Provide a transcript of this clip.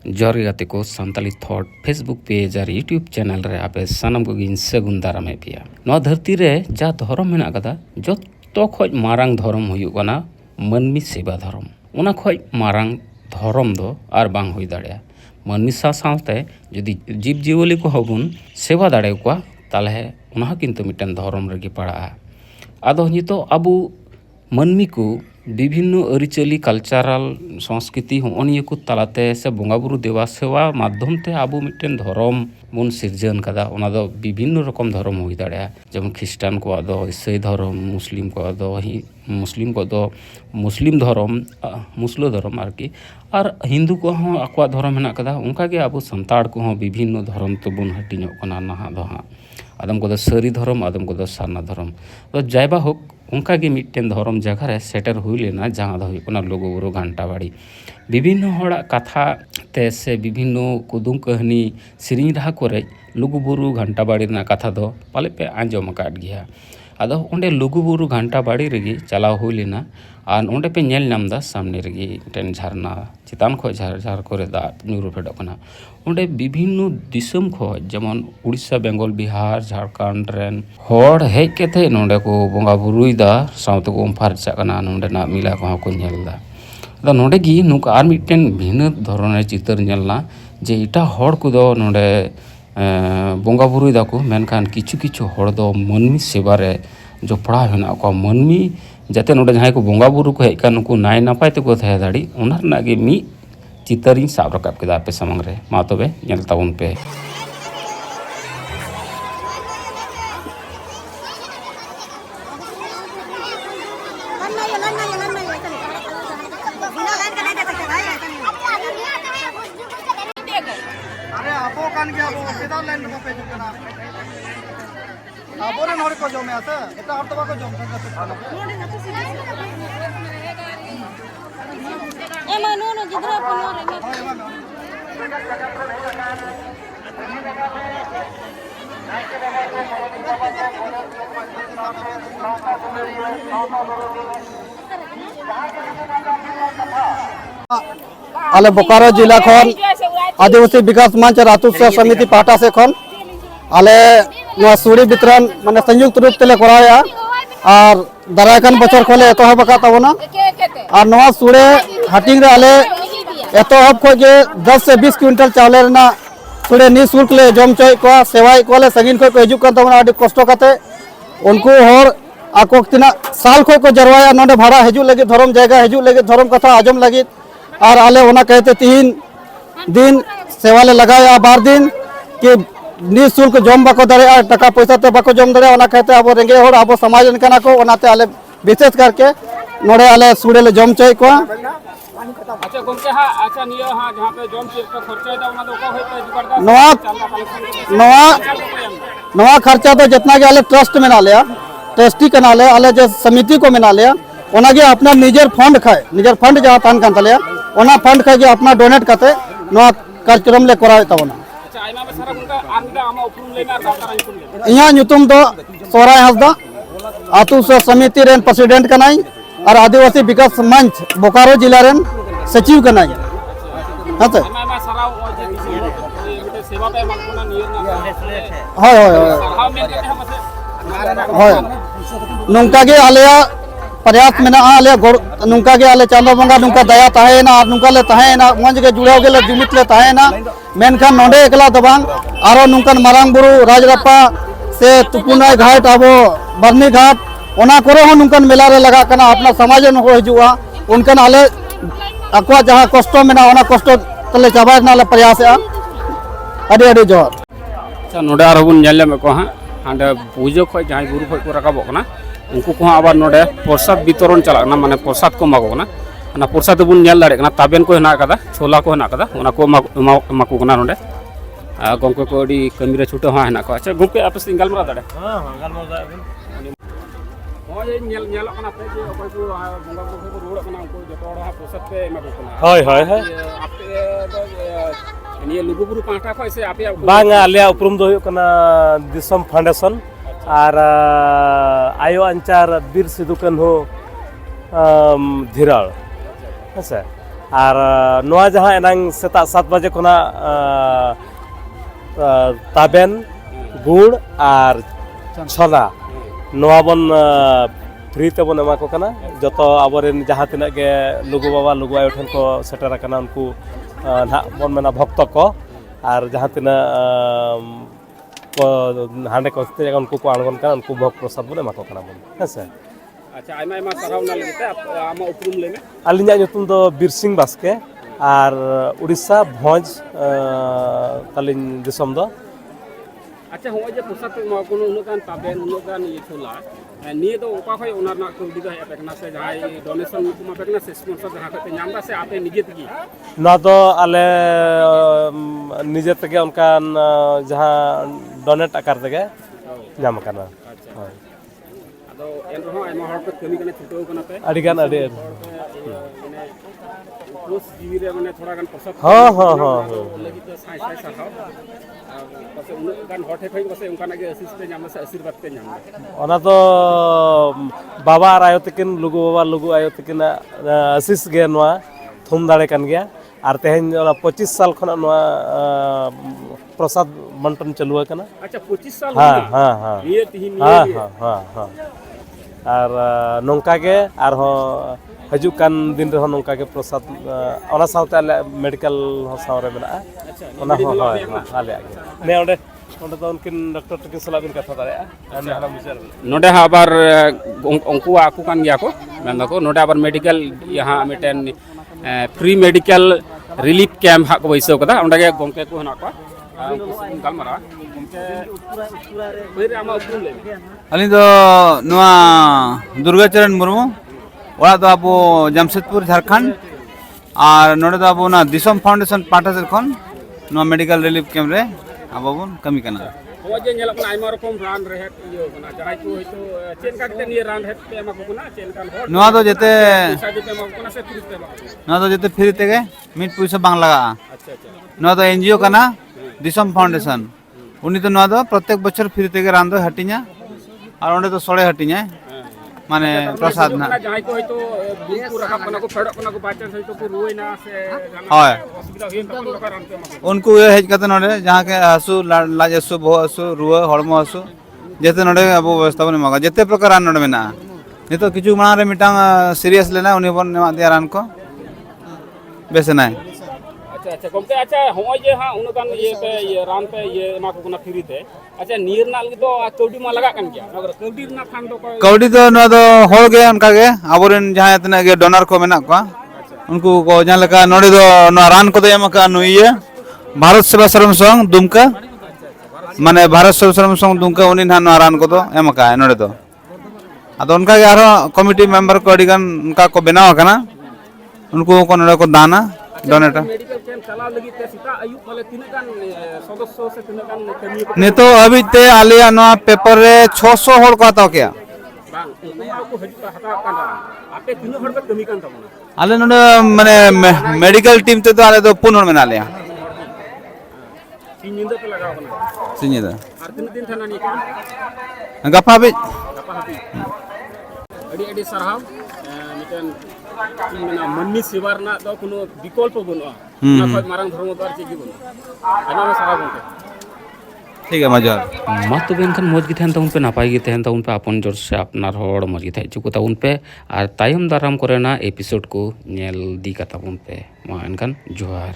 जोर गाते को सानताली थॉट फेसबुक पेज और यूट्यूब चैनल रे आपे सानम को गिन सगुन दारामे पिया नवा धरती रे जा धर्म मेना कदा जत्तो खoj मारांग धर्म हुयु कना मनमी सेवा धर्म उना खoj मारांग धर्म दो आर बांग हुई दाड़िया मनमी साथे जदि जीव जीवली को हबुन सेवा दाड़े को ताले उना किन्तु मिटन धर्म रेगी पड़ा आदो नितो अबु मनमी को विभिन्न अरिचाली कल्चरल संस्कृति होनिया को तलाते से बोंगाबुरु देवा सेवा माध्यम ते आबो मिटन धर्म बन सिरजन कदा ओना दो विभिन्न रकम धर्म हुई दाड़िया जेमन ख्रिस्टान को दो ईसाई धर्म मुस्लिम को दो मुस्लिम धर्म मुस्लो धर्म आरकी और हिंदू को हों आकवा धर्म हेना कदा उनका के आबो संताड़ को हों विभिन्न धर्म तो बन हटिनो कना नहा दो हाँ आदम को दो सारी धर्म आदम को दो सारना धर्म तो जायबा होक उनका के मिट्टन धर्म जगह रे सेटर हुई लेना जहाँ दो हुई लुगुबुरु घंटा बाड़ी विभिन्न हड़ा कथा ते से विभिन्न कुदुम कहनी सेरिंग रहा करे लुगुबुरु घंटा बाड़ी ना कथा दो पाले पे आंजम अकाद गया आदो ओंडे लुगुबुरु घंटा बाड़ी रेगी चलाव हुई लेना और ओंडे पे नेल नामदा सामने रेगी टेन झरना चितान खो झर करे दा न्यूरो फेडकना ओंडे विभिन्न दिसम खो जेमन उड़ीसा बेंगल बिहार झारखंड रेन होड़ हेज केते नोंडे को बोंगा बुरुइदा साउथ को फारचा कना नोंडे ना मिला को नेलदा दा नोंडे गी नुका आर मिटन भिन्न धरने चितर नेलना जे इटा होड़ को दो नोंडे बोंगा बुरुइदा को मेनखान किछु किछु होड़ दो मनमी सेवा रे जो पड़ा हेना को मनमी जाते नोंडे जहां को बोंगा बुरु को हेज का नुकु नाय नापाय ते को थाय दाड़ी ओना ना गे मी चितरिन साब रकाब केदा पे समंग रे मा तबे नेल ताउन पे अरे आपो कान गया वो केदा लाइन को पे जुकना आपो ने नोरे को जो में आसे एटा हर तबा को जो में खाना ए मानो न जिधर अपन आले बोकारो जिला खन आदिवासी विकास मंच रातु समिति पाटा से खन आले नो सुड़ी वितरण माने संयुक्त रूप तेले कराया और दारायकान बचर खोले एतहब का तबना और नवा सुड़े हाटिंग रे आले एतहब को जे 10 से 20 क्विंटल चावल रेना सुड़े निःशुल्क ले जम चय को सेवाई कोले संगिन को हिजु kan तबना आदि कष्ट कते उनको हर आको तिना साल को जरवाया नोडे भाड़ा हिजु लगी धर्म जगह हिजु लगी धर्म कथा आजम लगी और आले ओना कहते 3 दिन सेवा ले लगाया 12 दिन कि निःशुल्क जम बाको दरे टका पैसा ते बाको जम दरे ओना कहते अब रेंगे होड़ अब समाज कना को ओनाते आले विशेष करके नोडे आले सुड़े ले जम चय को अच्छा गोमके हा अच्छा नियो हा जहां पे जम चेक का खर्चा दा ओना दो का होय नवा खर्चा तो जितना के आले ट्रस्ट में ना लिया ट्रस्टी कना ले आले जे समिति को मिला लिया ओना के अपना निजर फंड खाए निजर फंड जहां तान कान तलिया ओना फंड खाए के अपना डोनेट करते नवा कार्यक्रम ले कराय तबना अच्छा आइमा में सारा उनका आंदा आमा उपरुम लेना गाता रही इया नुतुम तो सोराय हसदा आतु समिति रेन प्रेसिडेंट कनाई और आदिवासी विकास मंच बोकारो जिला रेन सचिव कनाई हते आइमा सारा जे सेवा पे मनकोना नियर ना हाय हां में के हम हाय नोंका के आलेया प्रयास में आले नुका के आले चांदो बंगा नुका दया ताहेना और नुका ले ताहेना मंज के जुड़ाव के ले जुमित ले ताहेना मेनखान नोंडे एकला दबांग आरो नुकन मारांग बुरु राजरप्पा से तुपुनाय घाट आबो बरनी घाट ओना करो हो नुकन मेला रे लगा कना अपना समाज में हो हिजुआ उनकन आले अकवा जहां कष्ट में ना ओना कष्ट तले चाबा ना प्रयास आ अडी अडी जोर अच्छा नोडे आरो बुन नेल में को हां हांडे पूजो खय जहां गुरु खय को रकाबो कना उनको को आबार नोडे प्रसाद वितरण चलाना माने प्रसाद को मागो ना ना प्रसाद बुन नेल दाड़े कना ताबेन को हेना कदा छोला को हेना कदा ओना को माको कना नोडे गंको को अडी कमी रे छुटे हा हेना को अच्छा गुंके आपे सिंगल मरा दाड़े हां गालमरा दाड़े होय नेल नेल कना पे जे ओय को बंगा को रोड कना को जतोड़ा प्रसाद पे माको कना हाय हाय हाय आपे ये लुगुबुरु पाटा खय से आपे बांगा आलिया उपरुम दो कना दिसम फाउंडेशन और आयो अंचार बीर सिदुकन हो धीराल अच्छा ᱟᱨ ᱱᱚᱣᱟ ᱡᱟᱦᱟᱸ ᱮᱱᱟᱝ ᱥᱮᱛᱟᱜ 7 ᱵᱟᱡᱮ ᱠᱷᱚᱱᱟᱜ ᱛᱟᱵᱮᱱ ᱜᱩᱲ ᱟᱨ ᱪᱷᱚᱞᱟ ᱱᱚᱣᱟ ᱵᱚᱱ फ्री तेबन एमा को कना जतो आबोरेन जहाँ तिना गे लुगु बाबा लुगु आयो ठेन को सेटर कना उनको ना बन मेना भक्त को और जहाँ तिना को हांडे को ते उनको को आणगन कना उनको भोग प्रसाद बन एमा को कना बन हेसे अच्छा आयमा आयमा सारावना लगते आमा उपरुम लेमे अलिना nyutum do बिरसिंग बास्के और उड़ीसा भोज तालिन दिसम दो अच्छा हो जे प्रसाद मा कोनो उनकान ताबेन उनकान ये छोला निये दो ओका खय ओना ना को दिगा हे पेकना से जहाय डोनेशन को मा पेकना से स्पॉन्सर जहां खते नामदा से आपे निजे तगी ना तो आले निजे तगे उनकान जहां डोनेट आकार तगे नाम करना अच्छा अदो एन रहो आयमा हर पे कमी कने छुटो कना पे अडिगान अडे उस जीवी रे माने थोड़ा गान प्रसाद हां हां हां लगी तो साइ साइ साखाव पसे उनकान हटे खय पसे उनकान के असिस्ट पे नाम से आशीर्वाद पे नाम ओना तो बाबा और आयो तकिन लुगु बाबा लुगु आयो तकिन आशीष गे नवा थुम दाड़े कन गया और तेहन 25 साल खना नवा प्रसाद बंटन चालू कना अच्छा 25 साल हां हां हां ये तिही हां हां हां हां और नोंका के और हो हजु कान दिन रे नोंका के प्रसाद ओना साउते आले मेडिकल सावरे मेना ओना हो आले ने ओंडे ओंडे तो उनकिन डॉक्टर तकिन सलाह बिन कथा दारे आने हना मुजर नोडे आबार उनको आकु कान गया को मेन को नोडे आबार मेडिकल यहाँ मिटेन फ्री मेडिकल रिलीफ कैम्प हा को बैसो कदा ओंडे के गोंके को हना को गलमरा गोंके बेरे आमा उपुम ले अली दो नुआ दुर्गाचरण मुर्मू ओड़ा दो अब जमशेदपुर झारखंड और नोडे दो अब ना दिसम फाउंडेशन पाटा से खन नुआ मेडिकल रिलीफ कैम्प रे अब बन कमी कना हो जे नेल अपना आइमा रकम रान रहे इयो कना जहाय को होइतो चेन का के निये रान है पे एमा को कना चेन का हो नुआ दो जेते पैसा जे पे एमा कना से फ्री पे नुआ दो जेते फ्री तेगे मिट पैसा बांग लगा अच्छा अच्छा नुआ दो एनजीओ कना दिसम फाउंडेशन उनी तो नुआ दो प्रत्येक बछर फ्री तेगे रान दो हटि냐 और ओंडे तो सोड़े हटि냐 माने प्रसाद ना जहाय को होइतो बुक को रखा कना को फेडो कना को बाचन होइतो को रुइना से हाय असुविधा होई तो लोका रान पे एमा उनको ये हेज कते नोडे जहां के हसु लाज हसु बहु हसु रुआ हड़मो हसु जेते नोडे अब व्यवस्था बने मगा जेते प्रकार रान नोडे मेना नितो किछु माना रे मिटांग सीरियस लेना उनी बन नेमा दिया रान को बेसे नाय अच्छा अच्छा गोमते अच्छा हो जे हां उनकान ये पे ये रान पे ये एमा को कना फ्री ते अच्छा नीर नाल तो कौडी मा लगा कन गया अगर कौडी ना फान तो कौडी तो नो दो होल गे उनका गे आबोरेन जहां इतना गे डोनर को मेना को उनको को जहां लका नोडे दो नो रान को दे एमका नुइए भारत सेवा श्रम संघ दुमका माने भारत सेवा श्रम संघ दुमका उनी ना नो रान को दो एमका नोडे दो अदो उनका गे आरो कमिटी मेंबर को अडिगन उनका को बनाव कना उनको को नोडे को दाना डोनेट मेडिकल कैंप चला लगी ते सीता आयु वाले तीन गान सदस्य से तीन गान कमी नितो अभी ते आलिया नो पेपर रे 600 होल को हताव क्या बांग को हजू हता कान आपे तीन हड़ पे कमी कान तमना आले नोडे माने मेडिकल टीम ते तो आले दो पुन होड़ मेना लिया तीन निंदा पे लगाव कना सिनिदा और तीन दिन थाना नी का गपा भी गपा हापी अडी अडी सरहाव मिटन मेना मन्नी सेवारना दो कोनो विकल्प बनुआ ना खय मारंग धर्म द्वार चेगी बनु आना सरहाव गोंते ठीक है मजा मा तो बेनखान मौज गे तहन ताउन पे नापाय गे तहन ताउन पे अपन जोर से अपनार होड़ मौज गे थाय चुको ताउन पे और तायम दाराम कोरेना एपिसोड को नेल दी का ताउन पे मा एनखान जोहार।